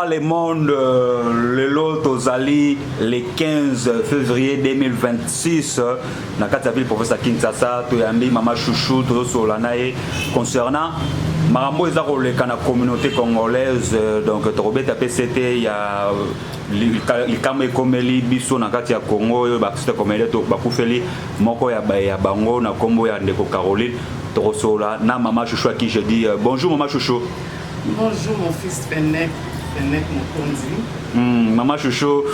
Bonsoir le monde, le lot aux alliés le 15 février 2026 dans la ville professeur Kinshasa, Toyambi, Mama Chouchou, Todo Solanae concernant Marambo est dans la communauté congolaise, donc Torobet a PCT, il y a les Kamé Komeli, Bisso, Nakatia Congo, Baxter Komeli, Bakufeli, Moko ya Bango, na Kombo ya Ndeko Caroline, Torosola, na Mama Chouchou à qui je dis bonjour Mama Chouchou. Bonjour mon fils Fennec, Fennec Mokondi. Maman Chouchou,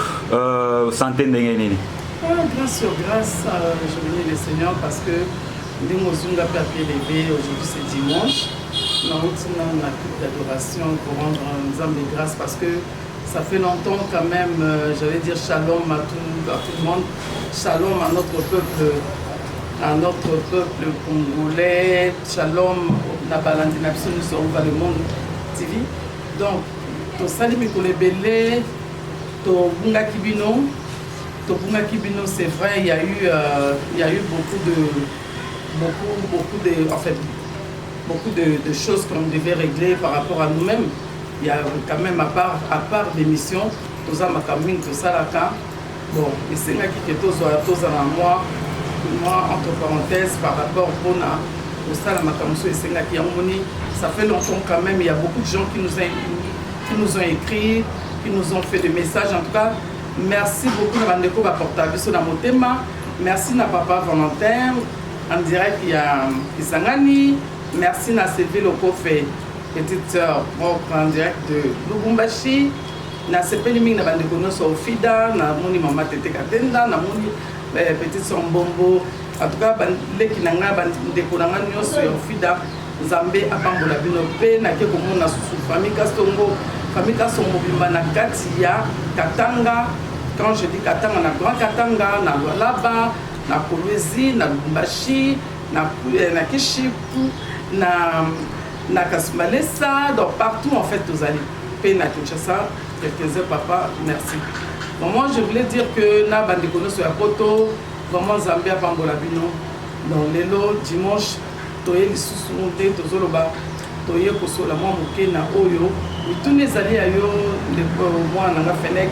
santé Ndengeni. Grâce sur grâce, je bénis le Seigneur parce que Ndengozunga peut appeler levé, aujourd'hui c'est dimanche. Nous avons une acte d'adoration pour rendre Nzambe grâce parce que ça fait longtemps quand même, j'allais dire shalom à tout le monde, shalom à notre peuple congolais, shalom à Balandina, nous sommes dans le monde TV. Donc, to sali mikolo ebele, to bunga kibino, c'est vrai, il y a eu beaucoup de choses qu'on devait régler par rapport à nous-mêmes. Il y a quand même à part des missions, tout ça m'a quand même tout ça là quand bon, et c'est là qui est tous moi entre parenthèses par rapport au ça la macamuso et c'est là qui a moni. Ça fait longtemps quand même, il y a beaucoup de gens qui nous ont écrit, qui nous ont fait des messages. En tout cas, merci beaucoup à Bandeko Baportabi sur la Motema. Merci à Papa Valentin, en direct il y a Kisangani. Merci à Sylvie Lokofé, petite sœur en direct de Lubumbashi. Na Sepeliming na Bandeko no Sofida, na Moni Mama Tete Katenda, na Moni petite sœur Mbombo. En tout cas, les qui n'ont pas de Sofida. Zambé apambola bino pe na ke komona susu famille Kasongo bimba na Katia Katanga. Quand je dis Katanga, na Grand Katanga, na Lualaba, na Kolwezi, na Lubumbashi, na Kishipu, na Kasmalesa, donc partout en fait vous allez pe na Kinshasa. Quelques heures papa, merci. Bon, moi je voulais dire que na bandikono sur la photo, vraiment Zambé apambola bino dans les lots dimanche. Toye lisusu monte tozoloba toye kosola mwa moke na oyo mituni ezali ya yo mwana nga Fennec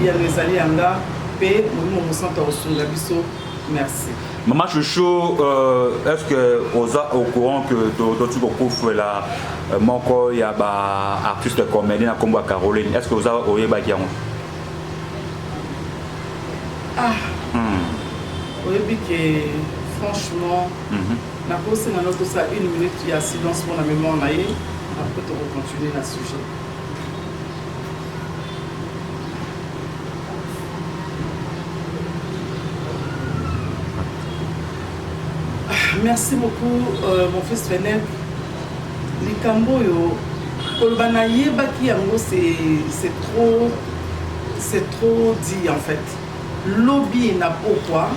biyano ezali yanga mpe molimo mosantu akosunga biso. Merci. Maman Chouchou, est-ce que vous êtes au courant que tu recouvres la moko ya ba artiste comédien comme Caroline? Est-ce que vous avez oué ba kiango? Oyebi que franchement na pose na notre ça une minute il y a silence pour la mémoire naïe après tu vas continuer le sujet. Merci beaucoup mon fils Fennec. Likambo yo kolbana yebaki yango c'est trop dit en fait. Lobby na pourquoi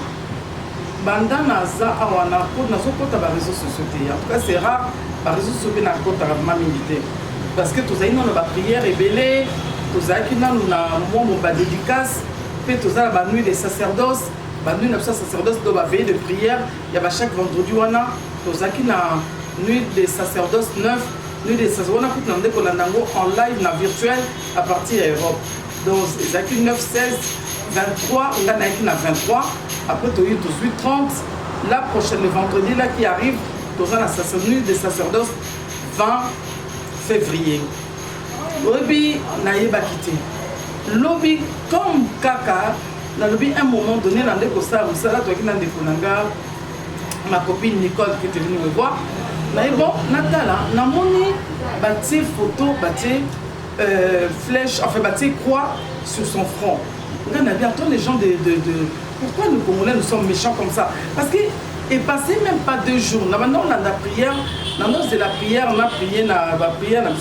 banda naza awana ko nazokota ba réseaux sociaux en tout cas c'est rare ba réseaux sociaux na kota ma milité parce que tous aïna ba prière ebelé tous aïna na mo ba dédicace fait tous à ba nuit des sacerdoces ba nuit na sacerdoce do ba veille de prière il y a ba chaque vendredi wana tous aïna nuit des sacerdoces 9 nuit des sacerdoces wana ko ndé ko landango en live na virtuel à partir de Europe donc Zaki 9 16 23 on a na 23. Après, tu as eu 18h30. La prochaine, le vendredi là qui arrive, tu auras la nuit des sacerdoces 20 février. Lobby n'a pas quitté. Lobby comme Kaka, dans le lobby, à un moment donné, dans le Costa, où ça là, toi qui n'as pas ma copine Nicole qui était venue me voir. Mais bon, Natala, n'a moni, bâti photo, bâti flèche, enfin bâti croix sur son front. On a dit, attends, les gens pourquoi nous Congolais nous sommes méchants comme ça? Parce qu'il est passé même pas 2 jours. Maintenant, on a la prière, on a prié, on a prié, on a mis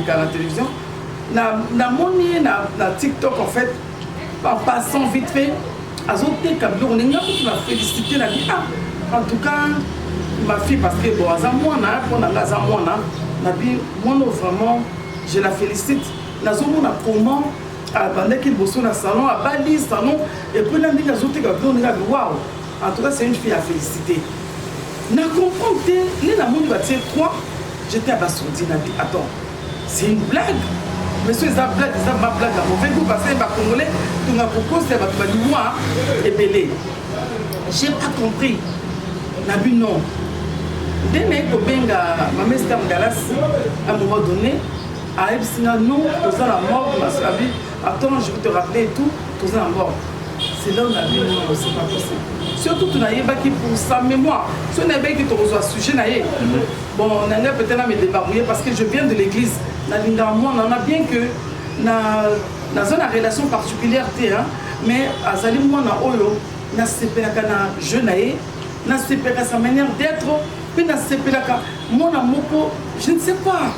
la télévision. On a moni, on a TikTok en fait, en passant vite fait. On a félicité, on a dit, en tout cas, ma fille, parce que bon, moi, vraiment, je la félicite. Comment pendant qu'il bosse dans le salon, à Bali, salon, et puis là, il y a des autres waouh! En tout cas, c'est une fille à féliciter. Je comprends que les amours du 3, j'étais abasourdi. Attends, c'est une blague. monsieur eza blague eza ma blague ya mauvais goût parce que bacongolais tunga kokosa bato balimoa ebele. J'ai pas compris na bi non nde naye kobenga mamester Ngalas à un moment donné ayebisinga non toza na mort masabi attends je vais te rappeler et tout toza na mort. C'est là où on a vu non c'est pas possible. Surtout tu n'as pas qui pour sa mémoire. Si on n'a pas qui te reçoit sujet naïe. Bon on a peut-être à me débrouiller parce que je viens de l'église. Moi on en a bien que dans une relation particulière mais azali moi na oyo na sepelaka na jeune naïe na sepelaka sa manière d'être puis na sepelaka moi na moko je ne sais pas.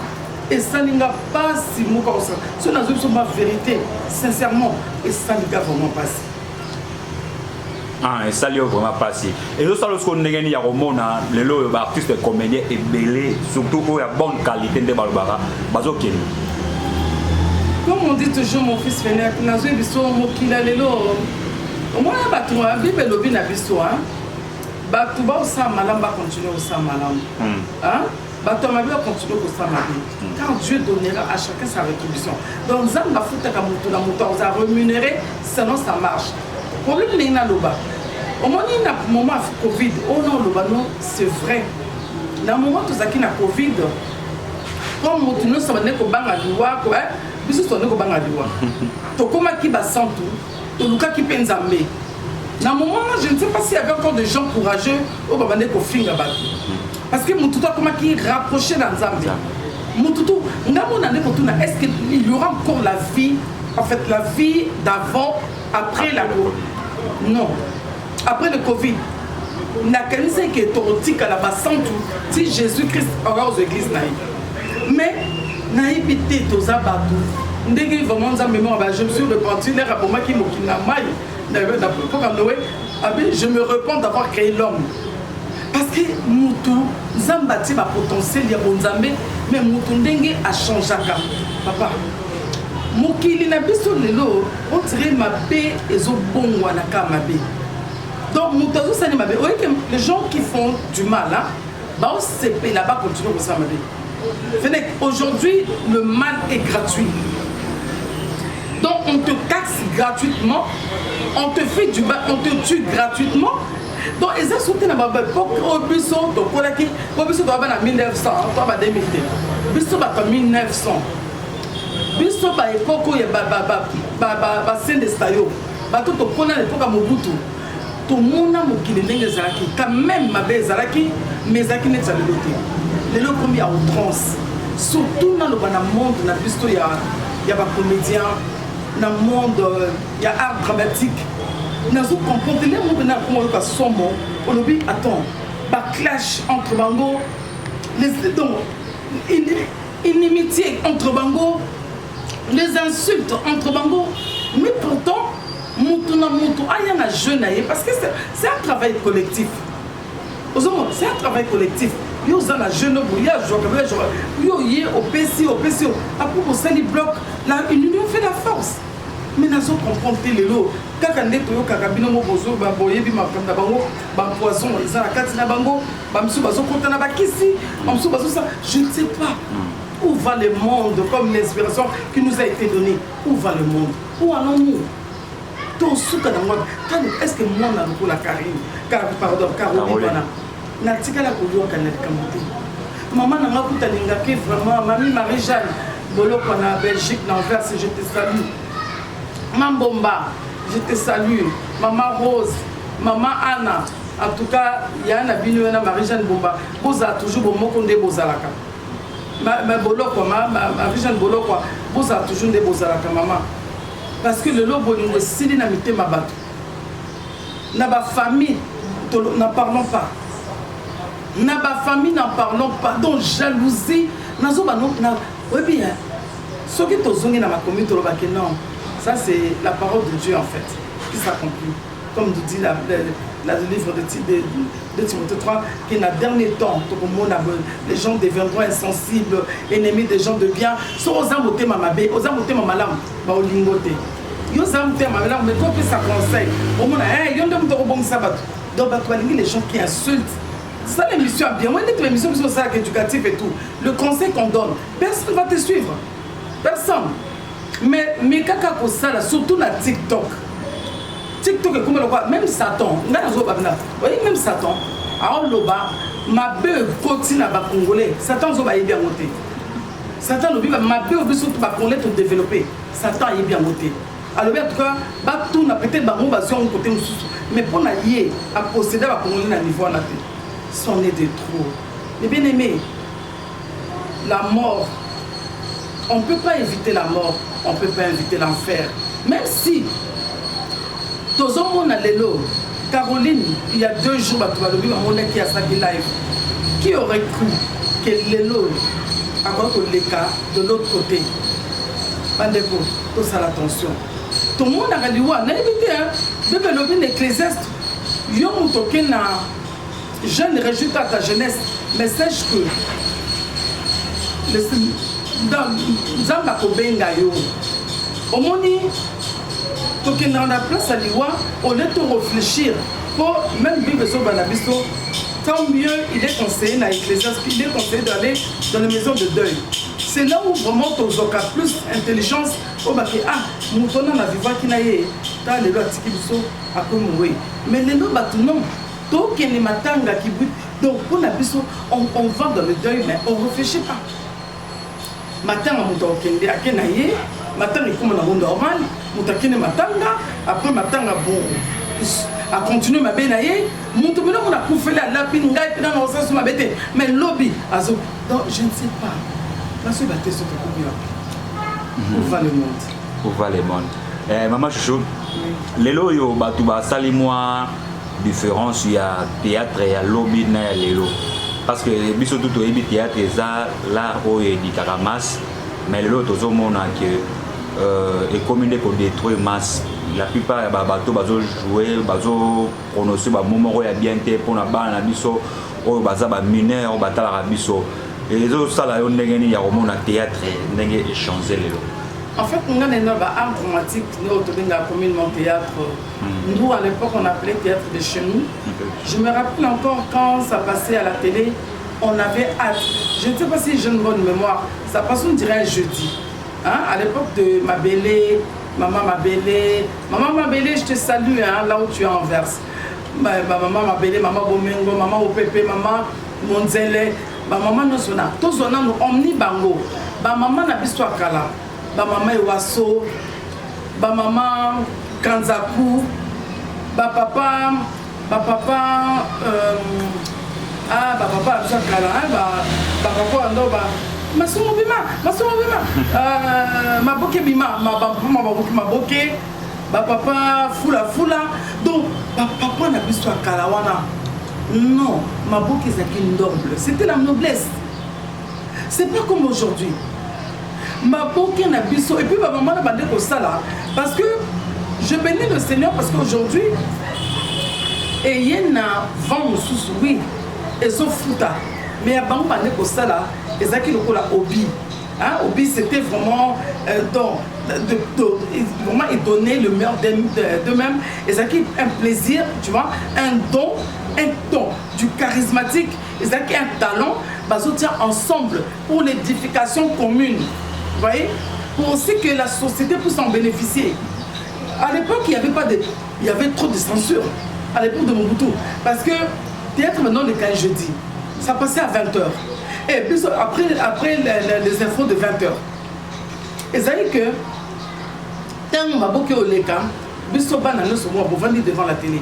Et ça n'a pas si moko comme ça. Si on a vu ma vérité sincèrement et ça n'a vraiment pas si. Ah, et ça lui a vraiment passé. Et nous, ça, lorsqu'on est gagné à Romona, les artistes et comédiens et belés, surtout pour la bonne qualité de Balbara, Bazokin. Comme on dit toujours, mon fils Fenech, Nazou Bisso, Mokila Lelo, au moins, la Bible lobby n'a biso, hein. Batouba au Samalam va continuer au Samalam. Hein? Batouba va continuer au Samalam. Car Dieu donnera à chacun sa rétribution. Donc, Zam va foutre à Moutouna, on va rémunérer, sinon ça marche. Le problème n'est pas là. Au moment où il y a un moment de Covid, oh non, c'est vrai. Dans le moment où il y a un Covid, comme nous sommes en train de faire des choses, nous sommes en train de faire des choses. Comment qui va sentir tout, le cas qui pense à me. Dans le moment où je ne sais pas s'il y avait encore des gens courageux au moment où il y a parce que Moutoutou comment qui rapproché dans Zambie. Moutoutou, est-ce qu'il y aura encore la vie, en fait la vie d'avant, après la Covid? Non. Après le Covid, n'a qu'un seul qui est théorique à la base sans tout. Si Jésus-Christ aura aux églises naïves. Mais naïve était aux abattus. Dès que vraiment je me suis repenti, les rapports qui m'ont je me repens d'avoir créé l'homme. Parce que Moutou, Zambati ma potentiel, il y a bon Zambé, mais Moutou Ndengue a changé. Papa. Mokili na biso lelo on dirait ma paix et zo bon wana ka ma paix. Donc Moutazo sani ma paix. Les gens qui font du mal là, bah on se paie là-bas continuer comme ça ma paix. Aujourd'hui le mal est gratuit. Donc on te taxe gratuitement, on te fait du mal, on te tue gratuitement. Donc ils ont sauté dans ma paix. Pour au biso to kolaki, au biso doit na 1900, toi ba 2000. Biso ba 1900. Biso ba ekoko ya ba sende stayo bato to kona l'époque Mobutu to mona mokili ndenge zalaki quand même mabe zalaki mais zaki net zaloté lelo comme ya outrance surtout dans le monde na biso ya ba comédien na monde ya art dramatique nazo comprendre les mots na comme ka somo olobi attends ba clash entre bango les donc inimitié entre bango les insultes entre bango, mais pourtant, Ayana jeune parce que c'est un travail collectif. C'est un travail collectif. Yo zana jeune yo yé au PCO. Après pour ça les blocs, l'union fait la force. Mais nous comprendre les lots. Quand on est au Kakabino Mobozo, Baboye, Bimakanda Bango, Bampoison, ils ont la carte na Bango, Bamsou Bazo Kontana Bakisi, Bamsou Bazo ça, je ne sais pas. Où va le monde comme l'inspiration qui nous a été donnée? Où va le monde? Où allons-nous? Est-ce que moi, on a la Karine? Pardon, Caroline, Natika la Koulou, maman n'a pas pu vraiment, mamie Marie-Jeanne, Bolo, qu'on a en Belgique, l'Anvers, je te salue. Maman Bomba, je te salue. Maman Rose, maman Anna, en tout cas, il y a un Marie-Jeanne Bomba. Boza toujours bon mot qu'on dé Bozalaka. Ma bolo quoi, ma vision bolo quoi, vous avez toujours des beaux à la maman. Parce que le lobo nous est dynamité ma batte. N'a pas famille, n'en parlons pas. N'a pas famille, n'en parlons pas. Donc jalousie, n'a pas non, oui bien. Ce qui est aux zones dans ma commune, non, ça c'est la parole de Dieu en fait qui s'accomplit. Comme nous dit le livre de Timothée 3, qui dans le dernier temps, les gens deviendront insensibles, ennemis des gens de bien. Soit aux amotés mamabé, aux amotés mamalam, aux lingoté. Ils ont amoté mamalam, mais quand ça conseille, au monde, ils ont demandé au bon sabbat. Donc, les gens qui insultent. C'est ça l'émission bien. Moi, l'émission éducative et tout. Le conseil qu'on donne, personne ne va te suivre. Personne. Mais kaka ko sala surtout na TikTok. TikTok est comme le quoi, même Satan, même Satan, alors loba, ma belle continue à Congolais, Satan zoba est bien monté. Satan lobi ma belle veut surtout ba Congolais pour développer. Satan est bien monté. Alors en tout cas, ba tout na peut-être ba mon sur un côté mais pour na lier à posséder ba Congolais na niveau na té. C'en est de trop. Les bien-aimés, la mort, on ne peut pas éviter la mort, on ne peut pas éviter l'enfer. Même si Tozomona Lelo, Caroline, il y a 2 jours, qui a saki live. Qui aurait cru que Lelo, avant que les cas de l'autre côté, Bandeko, tout ça l'attention. Tout le monde a dit, ouais, n'a évité, hein, développer l'ecclésiaste, yon token na jeune résultat à ta jeunesse, mais sache que dans Zamba Kobenga yo, au moni, donc dans la place à l'Iwa, on est tout réfléchir pour même vivre sur Banabiso. Tant mieux, il est conseillé dans l'Ecclésiaste, il est conseillé d'aller dans les maisons de deuil. C'est là où vraiment tu as plus d'intelligence. Nous tenons la vivant qui n'a pas de loi à Komoué. Mais les lois non. Donc il y a des matanga qui butent. Donc pour la biso, on va dans le deuil, mais on ne réfléchit pas. Matin, on a un kenaye, matin, il comme on a normal. Mutakine matanga, après matanga bon, à continuer ma benaye, mutumino on a coupé la lapine, dans le sens de ma bête, mais lobby, azo, donc je ne sais pas, la seule bâtée sur le combien, où va le monde? Où va le monde? Maman Chouchou, les lots yo batuba sali moi différence il y a théâtre et il y a lobby na les lots, parce que biso tout au théâtre et ça là où il dit caramas, mais les lots tous au monde que et communé pour détruire masse. La plupart des bateaux bazo jouer, bazo prononcer ba moment où il y a bien été pour la balle na biso, ou baza ba mineur, ou batala la biso. Et les autres ça là on n'engagé ya au théâtre, n'engagé échanger les lots. En fait, on a un art dramatique, nous autour de la commune théâtre. Nous à l'époque on appelait théâtre de chez nous. Je me rappelle encore quand ça passait à la télé, on avait hâte. Je ne sais pas si j'ai une bonne mémoire. Ça passe on dirait un jeudi. Hein, à l'époque de Mabélé, Maman Mabélé, je te salue hein, là où tu es en Verse. Maman Mabélé, Maman Bomengo, Maman Opépé, Maman Monzele, Maman Nosona, tous on a nous omni bango. Maman Nabisto Akala, Maman Ewaso, Maman Kanzaku, papa Andoba. Masomo bima, maboke bima, maboke, papa fula, donc papa n'a pas à Kalawana. Non, maboke c'est une noble, c'était la noblesse. C'est pas comme aujourd'hui. Maboke n'a pas et puis ma maman n'a pas dit ça là, parce que je bénis le Seigneur parce qu'aujourd'hui, et il y a un vent sous oui, et sont fouta, mais il y a pas de ça là. Et ça qui le colle à Obi. Obi c'était vraiment vraiment il donnait le meilleur d'eux-mêmes. Et ça qui un plaisir, tu vois, un don du charismatique. Et ça qui un talent, bah ça tient ensemble pour l'édification commune. Vous voyez, pour aussi que la société puisse en bénéficier. À l'époque il y avait trop de censure. À l'époque de Mobutu, parce que théâtre maintenant le cas jeudi, ça passait à 20h. Et puis après les infos de 20h. Et ça dit que tant ma boke au leka, biso bana no so mo vandi devant la télé.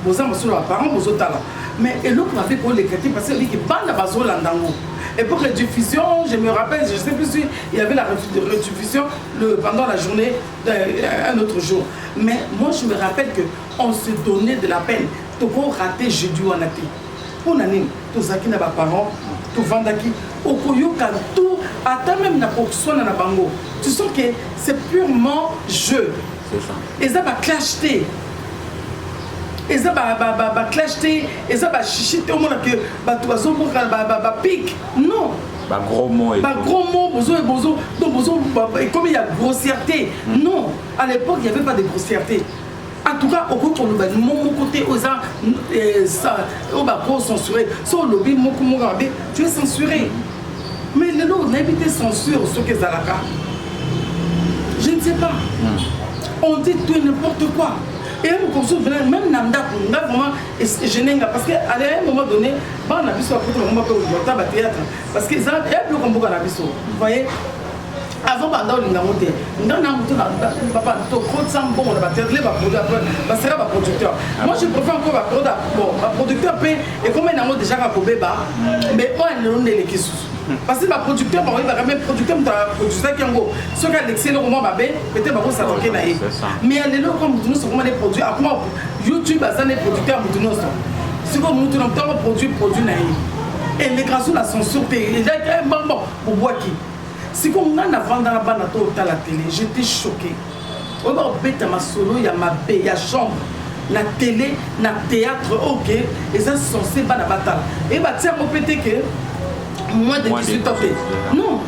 Boza mo sur la parents bozo tala. Mais et l'autre avait pour les quartiers parce que dit que bana bazo landango. Et pour rediffusion, je me rappelle, je sais plus si il y avait la rediffusion pendant la journée un autre jour. Mais moi je me rappelle que on se donnait de la peine. Toko raté jeudi ou anaté. Pour nani, tous qui n'a pas parents. Vandaki, Okoyoka, tout, à même la production na bango. Tu sens que c'est purement jeu. C'est ça. Et ça va clasher. Et ça va clasher. Et ça va chichiter au monde que Batoiseau va pique. Non. Bah gros mots. Bah gros mots, bozo. Donc bozo, et comme il y a grossièreté. Non. À l'époque, il n'y avait pas de grossièreté. En tout cas, au mon côté, ça, on va pas censurer. Sur le lobby, tu es censuré. Mais le lot, on a évité censure sur que Zalaka. Je ne sais pas. On dit tout et n'importe quoi. Et même Nanda, vraiment, je n'ai pas. Parce qu'à un moment donné, on a vu sur la théâtre. Parce que ça, il y a plus comme beaucoup à la Vous voyez? Avant pendant le ngamoté, papa, trop de sang bon, on va faire les producteur. Moi je préfère encore un producteur paye et comme un amour déjà à Kobeba, mais moi on est les qui parce que ma producteur, ma même producteur, producteur qui en gros, ce qui a l'excellent moment babé, peut-être pas ça va naïf. Mais les lots comme nous sommes des produits, à moi YouTube a des producteurs nous si vous nous temps produit naïf. Et les grâce à la censure, il y a un bon pour boire qui. Si on a avant dans la bande à la télé, j'étais choqué. On va bête ma solo, il y a ma baie, il y a chambre, la télé, la théâtre, ok, et ça sont ces bandes à bataille. Et bah tiens, on peut dire que moins de 18 ans. Non,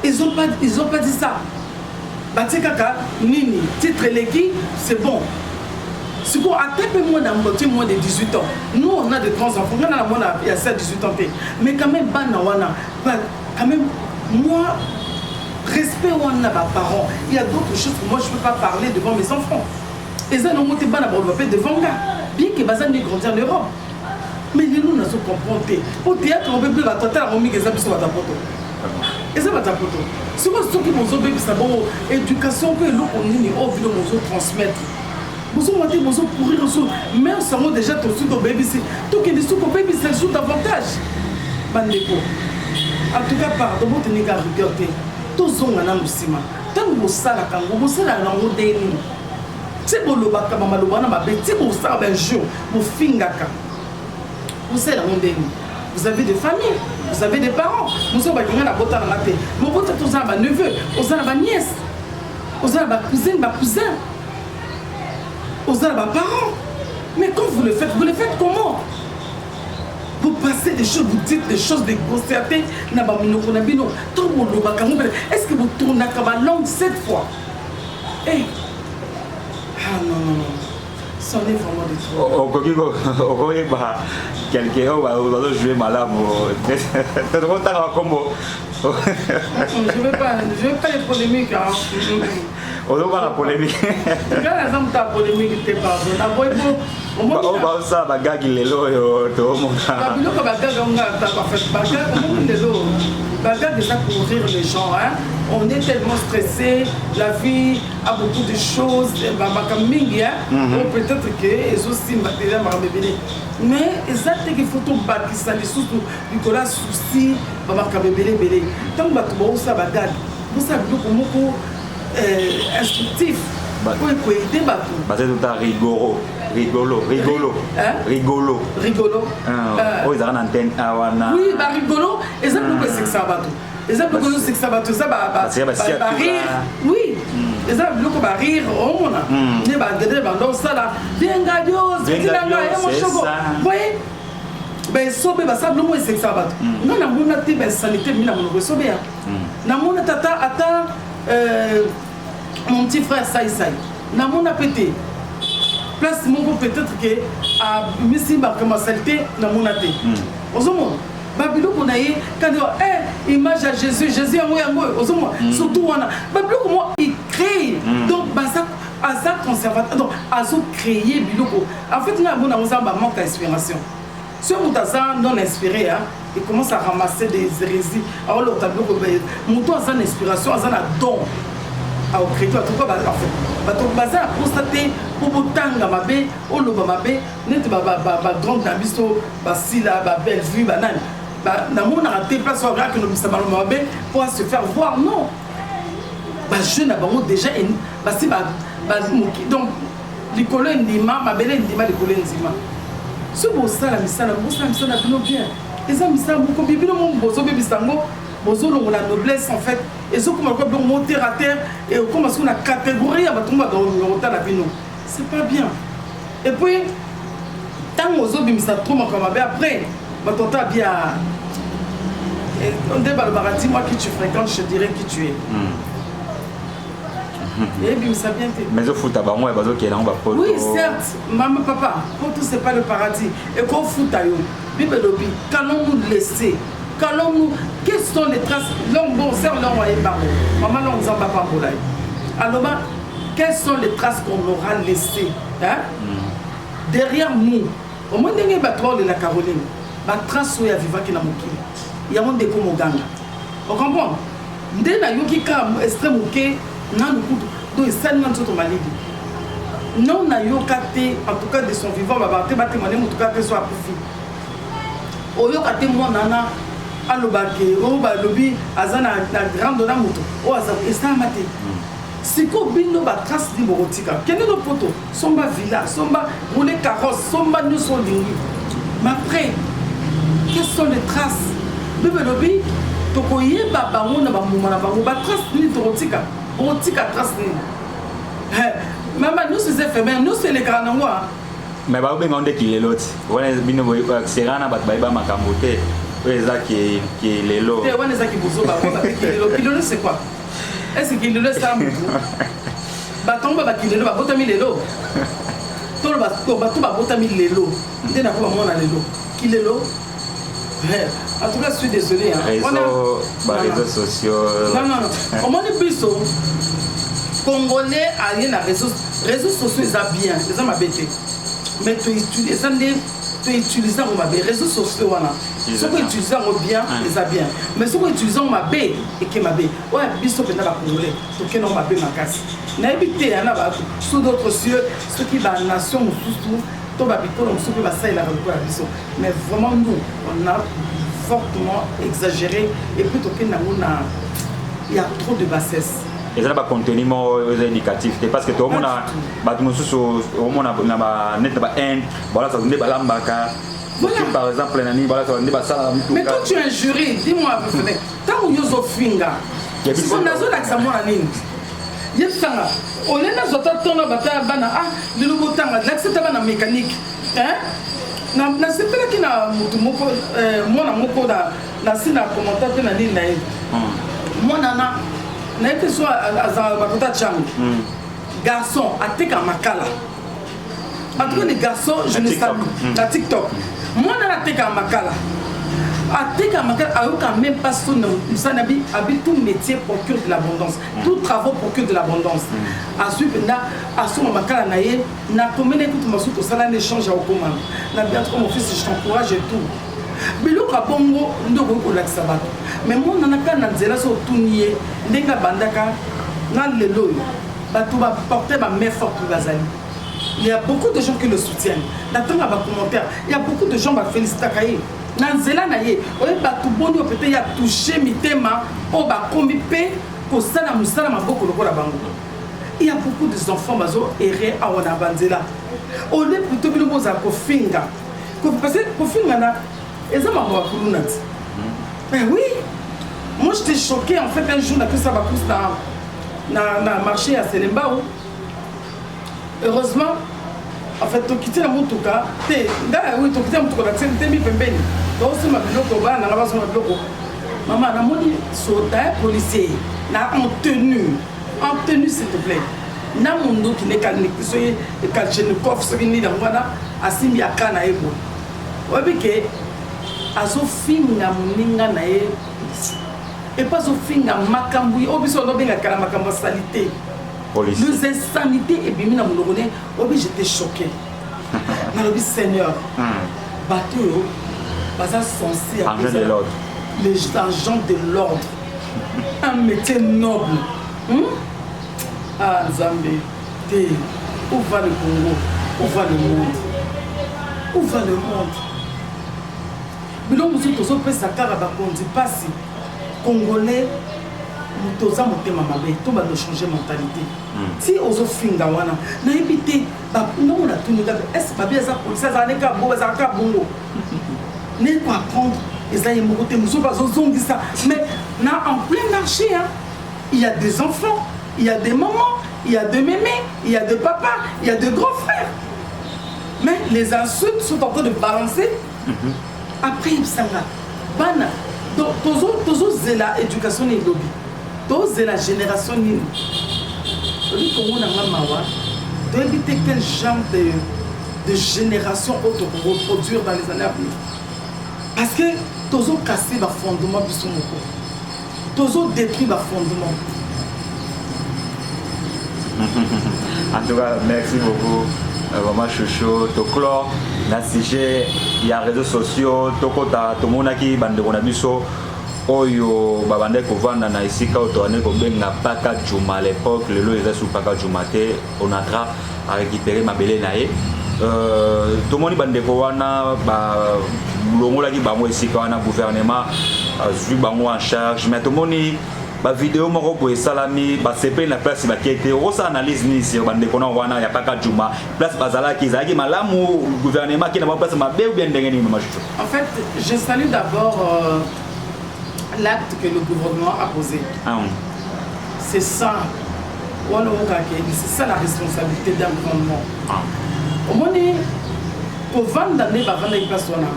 ils ont pas dit ça. Bah tiens kaka, nini, titre l'équipe, c'est bon. Si vous atteignez moins de 18 ans, nous on a de grands enfants, on a il y a 7-18 ans, mais quand même, quand même, moi, respect où on a mes parents, il y a d'autres choses que moi je ne peux pas parler devant mes enfants. Et ça, nous n'avons pas développé devant là, bien que Bazan ait grandi en Europe. Mais nous, nous avons compris. Au théâtre, on ne peut plus la totale, on met les habits sur la poto. Et ça va ta poto. Si vous avez une éducation que nous, on a transmettre. Vous avez pourrir mais on s'en déjà tout de suite au baby. Tout qui est dit au baby, c'est sous davantage. Bandeko. En tout cas, pardon, vous tenez qu'à regarder. Tous ont un amousima. Tant que vous savez, vous savez, vous savez, c'est bon le bac à ma loana, ma bête, c'est bon ça, un jour, vous fingaka. Vous savez, vous avez des familles, vous avez des parents. Vous avez la botte à la tête. Vous avez tous un neveu, vous avez ma nièce, vous avez ma cousine, ma cousin. Vous avez ma parents. Mais quand vous le faites comment? Vous passez des choses, vous dites des choses de grossièreté. Est-ce que vous tournez à ma langue cette fois? Hey. Ah non, non, non. C'en est vraiment de trop. Quelqu'un va jouer malade. Je ne veux pas les polémiques. On va la polémique. Regarde la polémique, t'es pas bon. On va ça, bagarre qui est là, tout le monde. Bagarre déjà pour rire les gens. On est tellement stressé, la vie a beaucoup de choses. Peut-être que les aussi matériels bébé. Mais exactement qu'il faut tout bâtir ça, les sous Nicolas souci, bébé. Tant que tu ça bagarre, vous savez beaucoup instructif. Pour aider bateau. C'est tout à rigolo. Rigolo. Oh, ils ont une antenne. Oui, rigolo. Et ça pour c'est que ça bateau. Et ça pour c'est que ça bateau ça rire. Oui. Et ça pour rire on a. Ne ba gade ba donc ça là. Venga Dios, vous voyez? Ben sobe ba ça non c'est que ça bateau. Non na mona te ben sanité mina mon sobe ya. Na mona tata ata mon petit frère Saï. Na mona pété. Place mon peut-être que à Missi Bakama Saleté na mona te. Ozomo Babylone qu'on a eu quand image à Jésus en moi ozomo surtout on a Babylone comment il crée donc ça azak conservateur donc azo créer biloko. En fait là on a manque d'inspiration. Si on a non inspiré il commence à ramasser des hérésies. Alors le tableau mon toi a inspiration, a don. Au crédit, en tout cas, en fait, baza a constaté pour tanga mabe, au loba mabe, net grande nabiso, basila, belle vue, banane. Na mon raté place au gars que nous sommes mabe pour se faire voir, non. Jeune a déjà basi donc l'école ndima, ma belle ndima l'école ndima. Ce beau ça la misala bien. Et ça misala beaucoup bibi le mon bozo bibi sango. La noblesse en fait et ce qu'on va monter à terre et comme on a catégorie dans la vie c'est pas bien et puis tant aux autres ça trop comme après toi bien on débat le paradis moi qui tu fréquentes je te dirais qui tu es et bien ça bien mais au foot à moi qui est là on va prendre oui certes maman papa pour tout c'est pas le paradis et quand foot à yo bibelobi quand on nous laisser qu'allons-nous, quelles sont les traces? Bon, c'est l'on va y parler. Maman, on nous en va pas pour là. Alors, quelles sont les traces qu'on aura laissées hein? Derrière nous? Au moins, il y a de la Caroline. La trace où il y a vivant qui n'a pas il y a un déco Moganga. On comprend? Dès la yoki ka extrême ok, nan do isan nan soto malidi. Non na yokate en tout cas de son vivant ba te témoigner en tout cas que soit profit. O yokate mo nana alobake o ba lobi azana na grande na moto. O aza esa mate. Siko bino ba trace di borotika. Kene no poto somba villa, somba rouler carrosse, somba nous son lingi. Mais après quelles sont les traces? Bébé lobi tokoye baba mona ba muma na bango ba trace ni torotika borotika trace ni maman nous c'est éphémère nous c'est les grands noir mais ba benga onde ki lelo ti wana bino boy serana bat ba makambo te eza ki lelo te wana eza ki bozo ba ki lelo c'est quoi est-ce que lelo ça mutu ba tomba ba ki lelo ba botami lelo to ba botami lelo te na ko ba mona lelo ki lelo. En tout cas, je suis désolé. Hein. Réseaux sociaux. Non. Comment on est plus Congolais a rien à réseaux sociaux, ils ont bien, ils ont ma bête. Mais tu utilises les réseaux sociaux. Ceux qui utilisent bien, ils ont bien. Mais ceux qui utilisent ma bête et qui ma bête. Ouais, biso pena ba Congolais. Donc que non ma bête ma casse. N'habitez rien là-bas. Sous d'autres cieux, ceux qui la nation tout. Mais vraiment nous on a fortement exagéré et plutôt qu'il y a trop de bassesse. Et ça n'a pas contenu éducatif parce que tout le monde a par exemple mais quand tu es un jury dis-moi tant que tu finga si on a zone accent moi yesanga olena zota tona bata bana le lobo tanga l'accepte bana mécanique hein na sepela ki na mutu moko mona moko na sina commentaire na ni na mona na ete so azanga bakota changu garçon ateka makala en tout cas les garçons je ne sais pas na TikTok mona na teka makala Ateka Makal a même pas son Sanabi habite tout métier procure de l'abondance, tout travaux procure de l'abondance. À suivre à son Makala naïe, n'a combien d'écoute ma soute au salaire d'échange à Okoman. N'a bien trop mon fils, je t'encourage et tout. Mais le Kabongo, nous devons la sabat. Mais moi, on a qu'à Nanzela sur Tounier, Nenga Bandaka, Nan le Loy, Batou va porter ma mère forte pour Gazali. Il y a beaucoup de gens qui le soutiennent. D'attendre à commentaire, il y a beaucoup de gens qui félicitent Kaye. Nanzela naye oye batu boni opete ya touché mitema o ba kombi pe ko sala musala maboko lokola bango. Il y a beaucoup de enfants bazo erré a wana banzela. O le plutôt bino boza ko finga. Parce que ko finga na eza mabo akulunat. Ben oui. Moi j'étais choquée en fait un jour na que ça va pousse na marché à Selembao. Heureusement en fait tu quittes la motoka te nda oui tu quittes la motoka na tsente mi pembeni. Donc c'est ma biloko ba na ba so ma biloko maman na moni soda policier na en tenue s'il te plaît na mundo qui n'est qu'à so e Kalchenikov so ni na ngwana asimbi akana ebo obike azo finga muninga na e et pas au finga makambu obiso no benga kala makambu salité les insanités et bimi na mulogone obi j'étais choqué na lobi Seigneur bateau Baza censé les agents de l'ordre. Un métier noble. Ah, Zambé, où va le Congo? Où va le monde? Où va le monde? Mais donc, nous sommes tous à Karabakondi, pas si Congolais, nous sommes tous tout va changer mentalité. Si on se finit dans wana, na évité, non on a tout nous est-ce que bien ça pour ça ça n'est qu'à bon, ça qu'à bon. N'est pas apprendre, et ça y est mon côté, nous sommes pas dit ça. Mais en plein marché, hein, il y a des enfants, il y a des mamans, il y a des mémés, il y a des papas, il y a des grands frères. Mais les insultes sont en train de balancer. Après, il s'en va. Bana, donc, toujours c'est la éducation et lobby. Toujours c'est la génération. De éviter quel genre de génération autre pour reproduire dans les années à venir. Parce que tozo casser ba fondement biso moko tozo détruire ba fondement. En tout cas, merci beaucoup. Maman Chouchou, Toclore, na sujet, il y a réseaux sociaux, Tokota, Tomonaki, Bandekona Biso, Oyo, Babande Kovanda, na Isika, Otoane, Kobenga, Paka Djouma à l'époque, le lot est sous Paka Djoumate, on a à récupérer ma belle naïe. Tout le monde Bandekona, Longolaki, Bango Isika, on a gouvernement, Zui Bango en charge, mais tout le monde. La vidéo moko et salami c'est pas la place qui était rosa analyse ni sur bande kona wana ya paka juma place bazala qui zaki malamu gouvernement qui n'a pas place ma ou bien ndengeni mama. En fait, je salue d'abord l'acte que le gouvernement a posé. C'est ça. C'est ça la responsabilité d'un gouvernement. Au moins pour vendre l'année va vendre une place wana.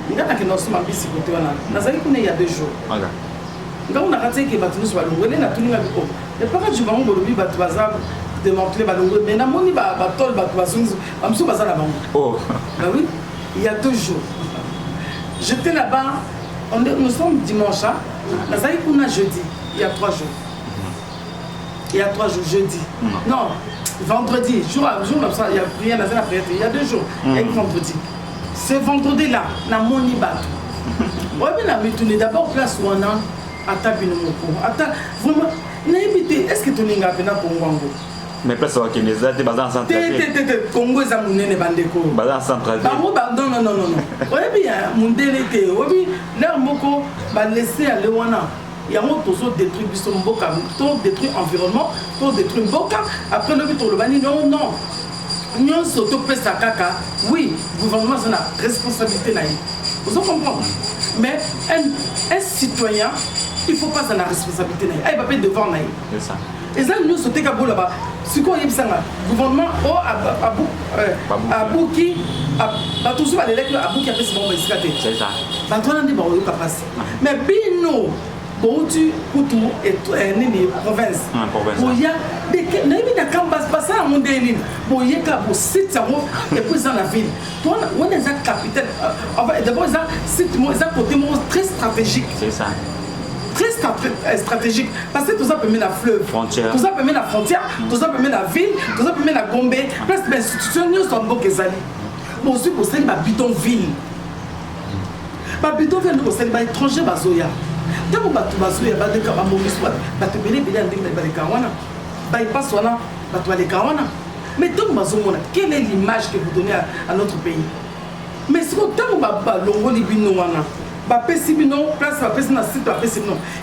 Il y a que nous sommes ambitieux côté wana. Nazali il y a 2 jours. Quand on a raté que Batounou soit l'ongolé, n'a tout le monde. Et pas que tu vas en Bolivie, Batouaza, démanteler Balongolé, mais n'a moni Batol, Batouazou, Amsou Bazar avant. Oh. Ben oui, il y a 2 jours. J'étais là-bas, nous sommes dimanche, Nazaï Kouna jeudi, il y a 3 jours. Il y a 3 jours, jeudi. Non, vendredi, jour comme ça, il y a rien, il y a 2 jours, et vendredi. Ce vendredi-là, n'a moni Batou. Oui, mais la méthode d'abord place où on a. Attends, vraiment, est-ce que tu n'es pas venu pour Congo? Mais place où il est basé en centralité. Congo est un monnaie bandeko. Basé en centralité. Non. Oui, bien, mon délégué, oui, l'air moko, laisser aller wana. Il y a un tozo détruit son boka, détruit environnement, détruit boka. Après le but le bani, non. Nous sommes sa caca. Oui, le gouvernement a la responsabilité. Vous comprenez? Mais un citoyen, il ne faut pas la responsabilité. Il va pas devant. C'est ça. Et ça, nous sommes là-bas. Ce qu'on a dit, le gouvernement a bouki, a tout ça, a bouki, a fait ce moment. C'est ça. Mais bino, Boutu, Koutou et province. Il y a des cambas passés à mon délit. Il y a des sites et puis dans la ville. On est un capitaine. D'abord, c'est un côté très stratégique. C'est ça. Très stratégique. Parce que tout ça permet la fleuve. Tout ça permet la frontière. Tout ça permet la ville. Tout ça permet la Gombe. Presque l'institution, nous sommes beaucoup d'années. Bon, aussi pour ça, il y a bidonville. Bidonville, nous sommes étrangers, Bazoya. Tant que tu vas souiller, tu vas te payer mais quelle est l'image que vous donnez à notre pays? Mais si vous avez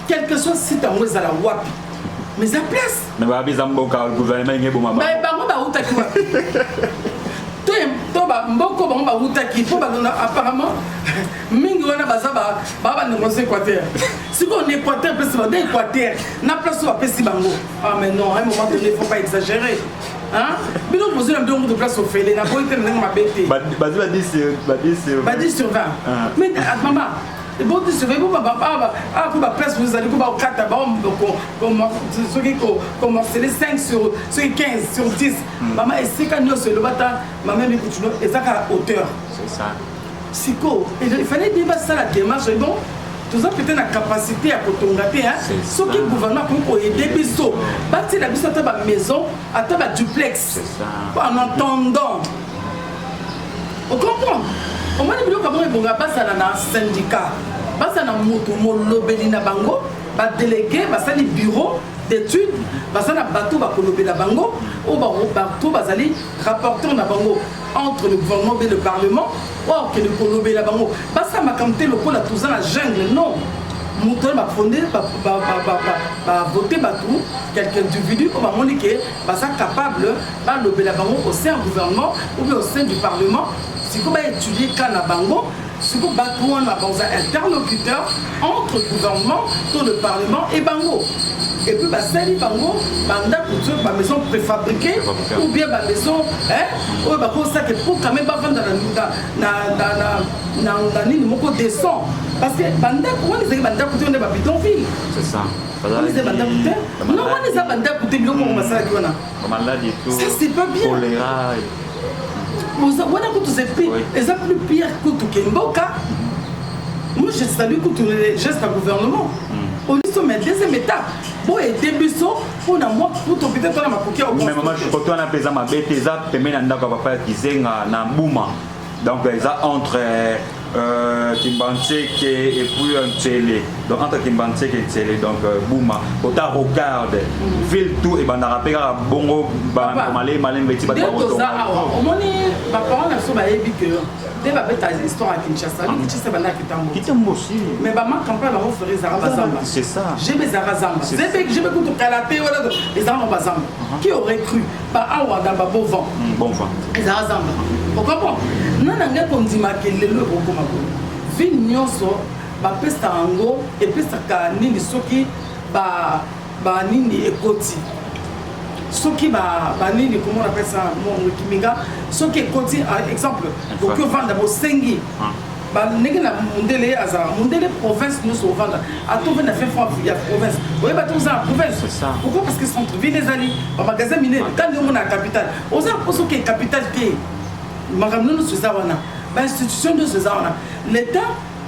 quel que soit le site, vous avez wapi. Mais ça place. Mais le gouvernement apparemment, mingi wana bazaba baba négocier Équateur. Si on est Équateur, peut Équateur, n'a place où apesi bango. Ah mais non, à un moment donné, il ne faut pas exagérer. Hein? Mais donc vous avez de place au fait, n'a pas été ma bête. Vas-y 10 sur 20. Mais maman, bon, tu sais, vous avez place, vous allez au 4 ceux qui commencent les 5 sur 15 sur 10. Maman, et c'est quand nous sommes le matin, maman, et ça à hauteur. C'est ça. Il fallait dépasser ça la démarche. Bon, tout ça peut-être la capacité à cotongater. Ce qui est gouvernement pour aider Bisso. Bâtir la Bisso à ta maison, à ta duplex. En entendant. On comprend. Au moins, il y a un syndicat. Il y a un bango, un délégué, un bureau d'études, un bateau bango, ou un rapporteur bango entre le gouvernement et le parlement, ou que le colobé la bango. Parce que ma camté le pôle à tout ça la jungle, non. Mouton va fonder, va voter tout, quelques individus, on va montrer que ça capable, le bango au sein du gouvernement ou au sein du parlement. Si vous étudier Kanabango, si vous un interlocuteur entre le gouvernement, le parlement et Bango. Et puis, Sali Bango, ma maison préfabriquée, ou bien ma maison, pour quand même vendre dans l'île Moko descend. Parce que Banda, comment les Banda coûtent des bidonvilles? C'est ça. Non, on les a Banda coûtés mieux pour ma salle. Ça, c'est pas bien. Vous avez plus pire que tout Kemboka. Moi, je salue que tous les gestes à gouvernement. Au lieu de deuxième étape, bon et début pour moi pour ton peut-être on a ma coquille au. Mais maman je quand on a pesé ma bête ça permet d'anda quoi papa qui zenga na bouma. Donc ça entre Kimbantseke et puis un télé. Donc entre Kimbantseke et télé donc bouma. Autant regarde ville tout et banda rappel à bongo malé mbeti ba to ça au moni papa on a so ba ebi que dès ba beta histoire à Kinshasa Kinshasa banda kitambo aussi mais ba ma campagne ba faire Zamba Zamba c'est ça j'ai mes Zamba j'ai me kuto kalaté wala les Zamba Zamba qui aurait cru ba awa dans ba bon vent les Zamba pourquoi pas nana nga kondima ke lelo okoma ko vi nyonso ba pesta ngo et pesta ka nini soki ba nini ekoti soki ba nini comment on appelle ça mon kiminga soki ekoti exemple donc vendre bo sengi ba nenge na mundele azara mundele province nous so vendre a tout na fait fois ya province oui ba tout ça province pourquoi parce que centre ville les ali ba magasin minier quand nous na capitale osa poso ke capitale qui nous institution de César, l'État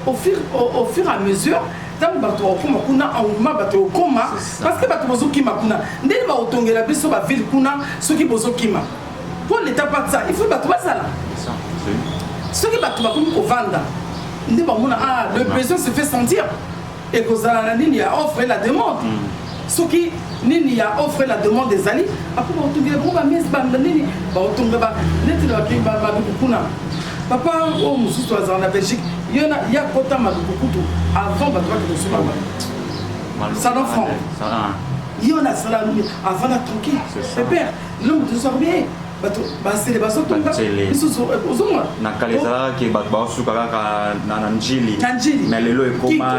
au fur et à mesure tant que kuna engouement bato koma parce que bato bozo kima kuna ndeli ba otongela biso ba ville kuna soki bozo kima pour l'État pas ça il faut bato basala soki bato ba komi ko vanda ndeli ba mona le besoin se fait sentir et que ça la ligne a offre la demande soki nini ya offre la demande des alliés après ba otongela ko ba mes ba nini ba otongela ba neti la ki ba kuna papa au mususu en Belgique il y a kota malukukutu avant batwa que sur ma ça non franc il y en a ça là avant la tranquille c'est père l'homme de sorbier bato c'est les baso tonga ils sont aux na kaleza ke batba sukara ka na njili mais lelo ekoma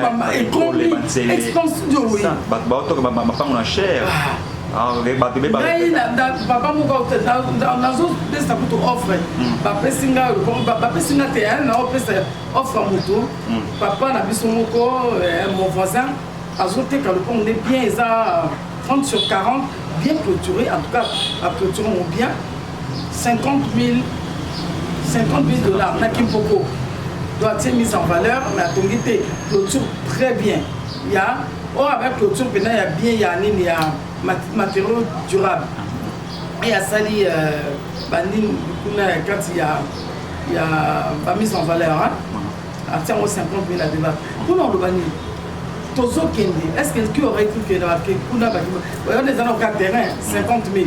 les bansele expansion oui batba to ba mapango na cher papa moko nazo pesa kutu offre bapesinga te naopesa offre moto papa na biso moko mon voisin azoteka le pont est bien eza 30 sur 40 bien clôturé en tout cas à clôturer mon bien 50 000 $ na Kimpoko doit être mise en valeur mais à Tongité clôture très bien il y a avec clôture il y a bien il y a nini il y a matériaux durables et à sali bandine quand il y a pas mise en valeur à 50 000 à débat pour le bani tozo kende est-ce que qui aurait cru que la kuna ba on est dans le terrain 50 000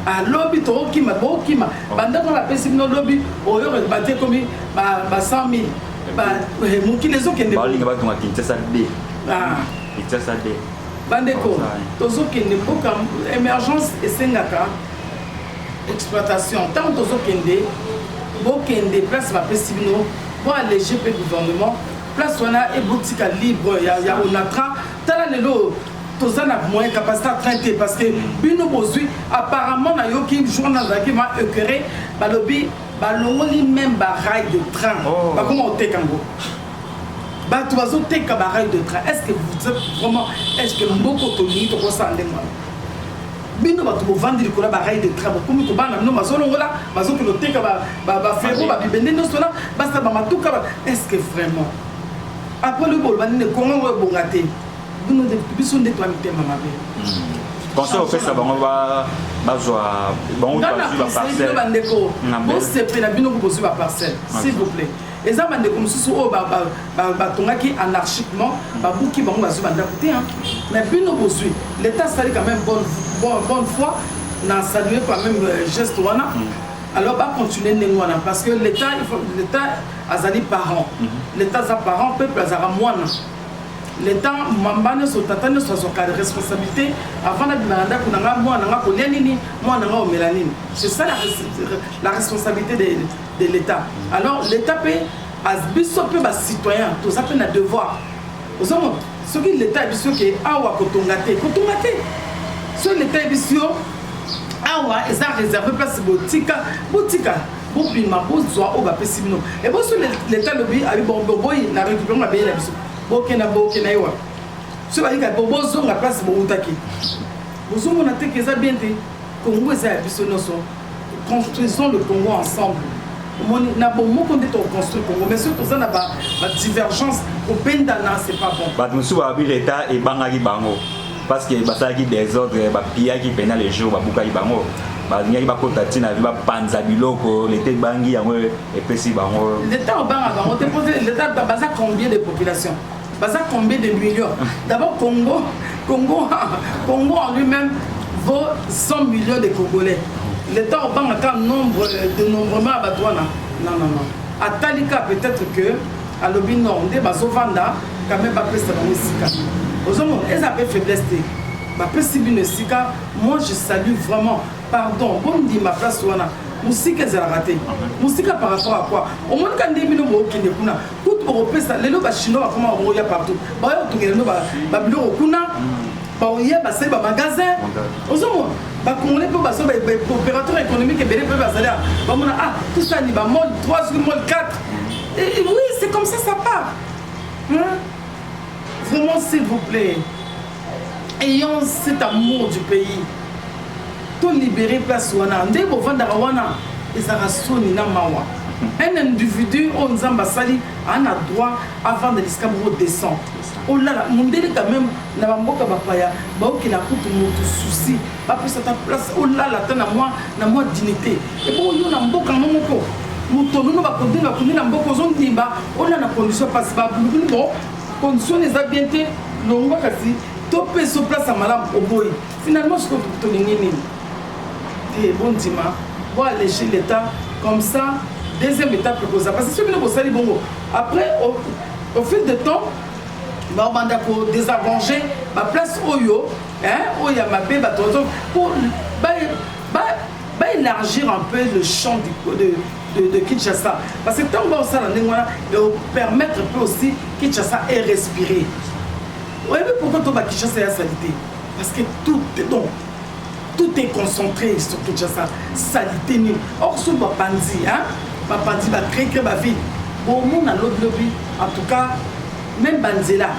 à lobby to kima bo kima banda ko la pesi no lobby o yo ba te komi ba 100 000 ba mo ki les autres kende ba linga ba tunga Kinshasa D Kinshasa D bandeko tozokende mboka émergence esengaka exploitation tant tozokende bokende place bapesi bino bo alléger mpe gouvernement place wana ebotika libre ya onatra tala lelo toza na moyen capacité à traiter parce que bino bozwi apparemment na yoki journal azalaki ma écœuré balobi balongoli même barail de train bakoma otekango bato bazoteka barail de train est-ce que vous êtes vraiment est-ce que mboko tolingi tokosala ndenge wana bino bato bovandi likolo barail de train bokomi kobana bino bazolongola bazokende oteka bafero babibende nyonso wana basala bamatuka est-ce que vraiment après le boloba nini kongo ngo ebonga te bino biso nde toya mitema mabe conseil au fait ça bazwa bango bazwa parcelle bandeko bosepela bino bozwi ba parcelle s'il vous plaît eza bandeko mosusu oyo batongaki anarchiquement babuki bango bazwi bandako te mais bino bozwi l'état sali quand même bonne foi na saluer quand même geste wana alors continuer ndenge wana parce que l'état azali parent l'état aza parent peuple azala mwana l'état mamba nyonso tata nyonso azwaka responsabilité avant nabima na ndako na nga mwana nga kolia nini mwana nga omela nini c'est ça la responsabilité de l'état alors l'état mpe biso mpe bacitoyen toza mpe na devoir ozomona soki l'état ebiso ke awa kotonga te soki l'état ebiso awa eza réservé place botika bopima bozwa oyo bapesi bino e boso l'état lobi abi boboyi na récupérement na beyela biso bokena ye wa so balika bozonga place boutaki bozomona te ke eza bien te Congo eza ya biso nyonso construisons le Congo ensemble na bomoko nde toconstruire Congo mais soki toza na badivergence au pendana c'est pas bon. Bah nous sommes à l'État et bangaki bango parce que basaki des ordres bah pia qui pendant les jours bah bukaki bango bah nyaki ba kotati na ba panza biloko l'été bangi yango et pesi bango. L'État au banga bango te pose l'État basa combien de population? Basa combien de millions? D'abord Congo en lui-même vaut 100 millions de Congolais. L'État au banga quand nombre de nombrement abattoirs non. À Talika peut-être que à l'Obino on dit basovanda quand même pas plus ça dans sika. Aux hommes elles appellent faiblesse ba plus bien sika. Moi je salue vraiment pardon bon dit ma place wana musique est raté musique par rapport à quoi au monde quand des minutes au Kenya kuna tout européen ça les loba chinois comment on y a partout ba yo tungela no ba bilo kuna ba o ya ba c'est ba magasin aux hommes ba congolais peut ba so ba opérateur économique et belé peut ba salaire ba mona ah tout ça ni ba mode 3 mode 4 et oui c'est comme ça part hein? Vraiment s'il vous plaît ayons cet amour du pays tout libérer place wana ndé bo vanda wana ezara soni na mawa un individu on nzamba sali a droit avant de l'escabro descend oh là là mondele quand même na bamboka bapaya ba oki na kutu motu souci ba pesa ta place oh là là tana moi dignité et bon yo na mboka moko mutono no ba kondina na mboka zondimba oh là na condition passe ba bon condition les habiletés longo kasi to peso place à malam oboy finalement ce que to nini et bon dimanche pour alléger l'État comme ça deuxième étape que ça parce que ce que nous savons bon après au fil de temps bah on a pour désarranger ma place oyo hein oya mabé pour élargir un peu le champ de Kinshasa parce que tant qu'on ça et permettre un peu aussi Kinshasa et respirer. Oui mais pourquoi toi Kinshasa a salité parce que tout est donc tout est concentré sur Kinshasa, salité nulle. Or, ce Bapandi, Bapandi va créer ma vie. Bon, on a l'autre lobby, en tout cas, même Banzela,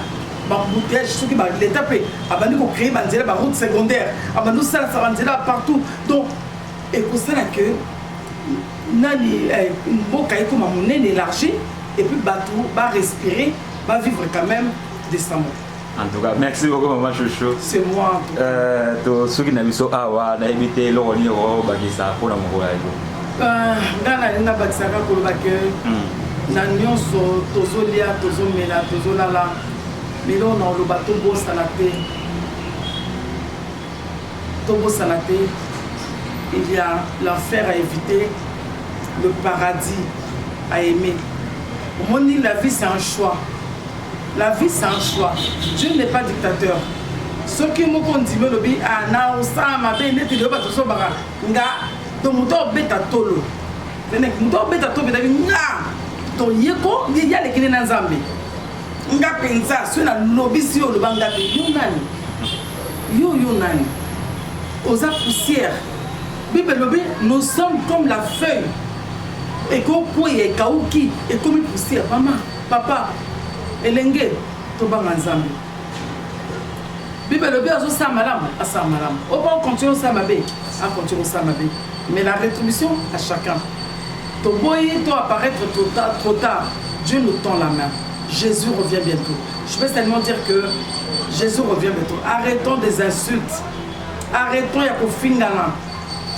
ceux qui l'État peut, Abandou pour créer Banzela, la route secondaire, Abandou ça, Banzela partout. Donc, et pour ça que, Nani, Mbokaï comme un monnaie élargie, et puis Batou va respirer, va vivre quand même décemment. En tout cas, merci beaucoup, Maman Chouchou. C'est moi. Ceux qui n'ont pas awa, n'habité le rôle au Bagisa pour la mourir. Dans la Bagisaka pour le bac, Nanion so Tozolia, Tozomela, Tozolala, mais là on a le bateau beau salaté. Tobo salaté, il y a l'enfer à éviter, le paradis à aimer. Au monde, la vie c'est un choix. La vie c'est un choix. Dieu n'est pas dictateur. Ce qui me dit le bi ana osama be neti de ba to bara nga to muto beta tolo. Venek muto beta to beta nga to yeko ni ya le kini na nzambe. Nga penza so na lobisi o lobanga te yo nani. Yo nani. Osa poussière. Bible lobi nous sommes comme la feuille. Et ko poye kauki et comme une poussière maman papa elenge to banga nzambe. Bible le bien ça madame à ça madame. On peut continuer ça ma bé, à continuer ça ma bé. Mais la rétribution à chacun. Ton boy doit apparaître trop tard. Dieu nous tend la main. Jésus revient bientôt. Je veux seulement dire que Jésus revient bientôt. Arrêtons des insultes. Arrêtons ya kofingana.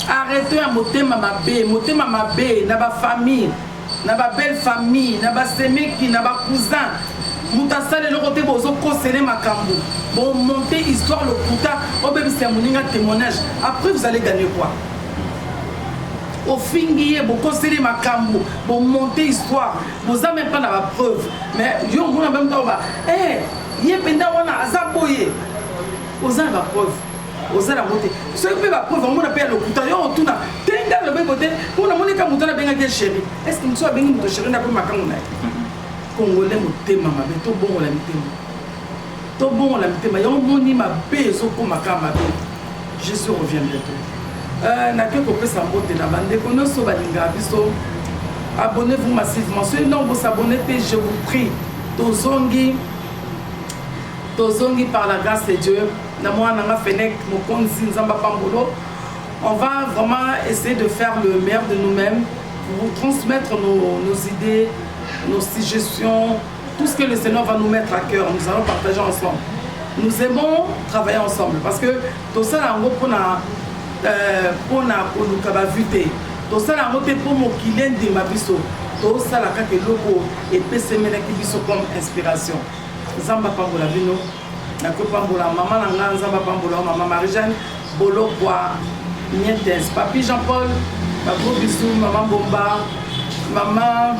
Arrêtons ya motema mabé, na ba famille, na ba belle famille, na ba semeki, na ba cousin. Moutasale le côté bozo conseiller makambo. Bon monter histoire le puta, au bébé c'est un témoignage. Après vous allez gagner quoi? Au fingier, bon conseiller makambo, bon monter histoire. Vous avez même pas la preuve. Mais yo on a même temps bah yé penda wana azaboye. Vous avez la preuve. Vous avez la montée. Ce qui peut la preuve, on appelle le puta yo on tourne. Tenga le côté pour la monnaie comme mutana benga chéri. Est-ce que nous sommes bien muto chéri na ko makambo na? Congolais motema mabe to bon la mitema to bon la mitema yo moni mabe zo ko makama mabe Jésus revient bientôt na ke ko pesa mbote na bande ko no so balinga biso abonnez-vous massivement ceux non vous abonnez je vous prie tozongi par la grâce de Dieu na moi na fenek mo konzi nzamba pambolo on va vraiment essayer de faire le meilleur de nous-mêmes pour vous transmettre nos idées, nos suggestions, tout ce que le Seigneur va nous mettre à cœur, nous allons partager ensemble. Nous aimons travailler ensemble parce que tout ça, pour la vue, tout ça, pour mon client de ma biso, tout ça, la logo et PCMN qui biso comme inspiration. Zamba Pambola Bino, la Pambola, maman Nanga, Zamba Pambola, maman Marie-Jeanne, Bolo Bois, Nientes, Papi Jean-Paul, Papa Bissou, maman Bomba, maman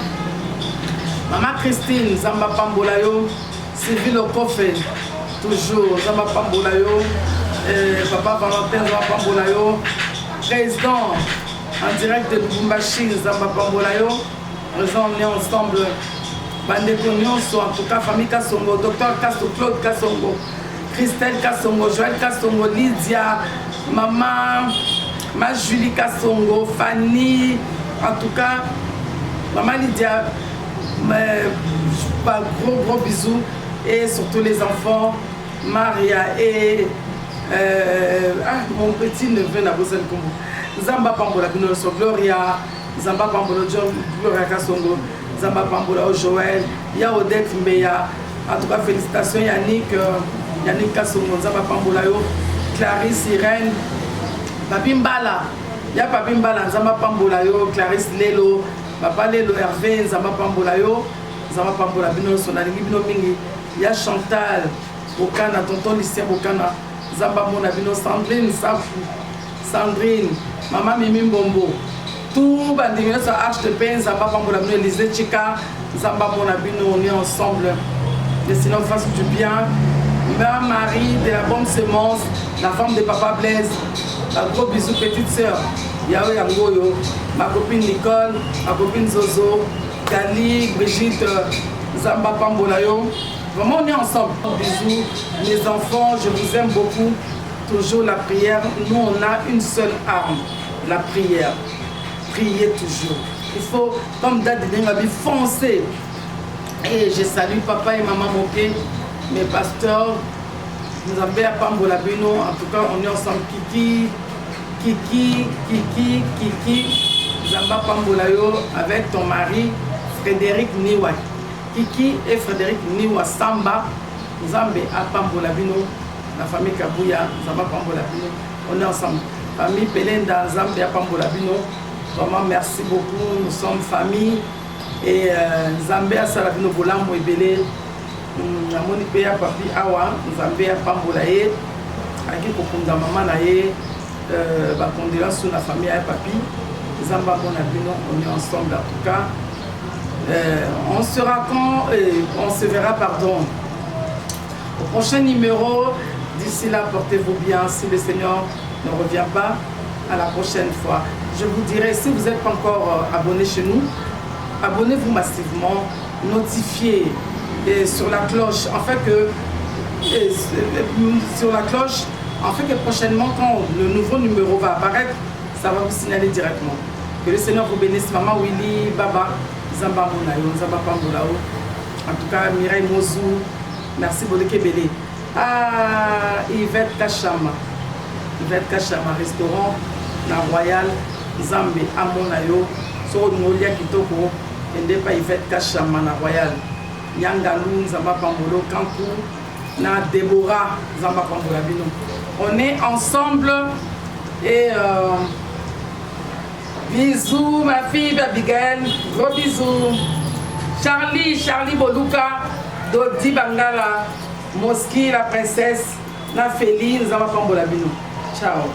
Christine, Zamba Pambola yo, Sylvie Lokofe, toujours, Zamba Pambola yo, Papa Valentin, Zamba Pambola yo, président en direct de Lubumbashi, Zamba Pambola yo, présent, on est ensemble. Bandeko Nyonso, en tout cas, famille Kassongo, docteur Kasso, Claude Kassongo, Christelle Kassongo, Joël Kassongo, Lydia, maman, ma Julie Kassongo, Fanny, en tout cas, maman Lydia, gros bisous, et surtout les enfants, Maria et mon petit neveu Nabosel Kombo, Zamba Pambola, Gloria, Zamba Pambola, Gloria Kassongo, Zamba Pambola, Joël, il y a Odette Mbeya, en tout cas félicitations Yannick Kassongo, Zamba Pambola, Clarisse Irène, Papi Mbala, il y a Papi Mbala, Zamba Pambola, Clarisse Lelo, Papa Lelo Hervé, Zamba Pambola, Zamba Pambola, Bino Sonalingi, Bino Mingi, il y a Chantal, Bokana, tonton Lucien Bokana, Zamba Mona, Bino Sandrine, Safou, Sandrine, Maman Mimi Mbombo. Tout bandimino sur Arche de Pain, Zamba Pambola Bino, Élisée Chika, Zamba Monabino, on est ensemble. Et sinon, fasse du bien. Mère Marie de la bonne sémence, la femme de Papa Blaise, un gros bisou, petite sœur. Yahweh Yangoyo, ma copine Nicole, ma copine Zozo, Kali, Brigitte, Zamba Pambola yo. Vraiment, on est ensemble. Bisous, mes enfants, je vous aime beaucoup. Toujours la prière. Nous, on a une seule arme, la prière. Priez toujours. Il faut, comme date de Nengabi, foncer. Et je salue papa et maman Moké, mes pasteurs. Nous avons à Pambola Bino. En tout cas, on est ensemble. Kiki, Zamba Pambola yo, avec ton mari, Frédéric Niwa. Kiki et Frédéric Niwa Samba. Zambé à Pambola Bino. La famille Kabouya, Zamba Pambola Bino. On est ensemble. Famille Pelenda, Zambé à Pambola Bino. Vraiment, merci beaucoup. Nous sommes famille. Et Zambé à Salavino Bolambo et Belé. Namoni Péa Papi Awa, Zambé à Pambolaye. Aki Kokunda Maman Naye. Condoléances sur la famille à Papi. Zamba Bonabino, on est ensemble en tout cas. On se verra, pardon, au prochain numéro. D'ici là, portez-vous bien. Si le Seigneur ne revient pas, à la prochaine fois. Je vous dirai, si vous n'êtes pas encore abonné chez nous, abonnez-vous massivement, notifiez sur la cloche, que prochainement, quand le nouveau numéro va apparaître, ça va vous signaler directement. Que le Seigneur vous bénisse, Maman Willy, Baba, Zamba Monayo, Zamba Pambolao, en tout cas Mireille Mozou, merci Boleke Belé. Yvette Kachama, restaurant, la Royale, Zambé, Amonayo, Soro Molia Kitoko, Ndepa Yvette Kachama, la Royale, Yangalou, Zamba Pambolo, Kankou, na Déborah, Zamba Pambola Bino. On est ensemble et bisous ma fille Abigail, gros bisous. Charlie Boluka, Dodi Bangala, Moski la princesse, na Féline, Zamba Pambola Bino. Ciao.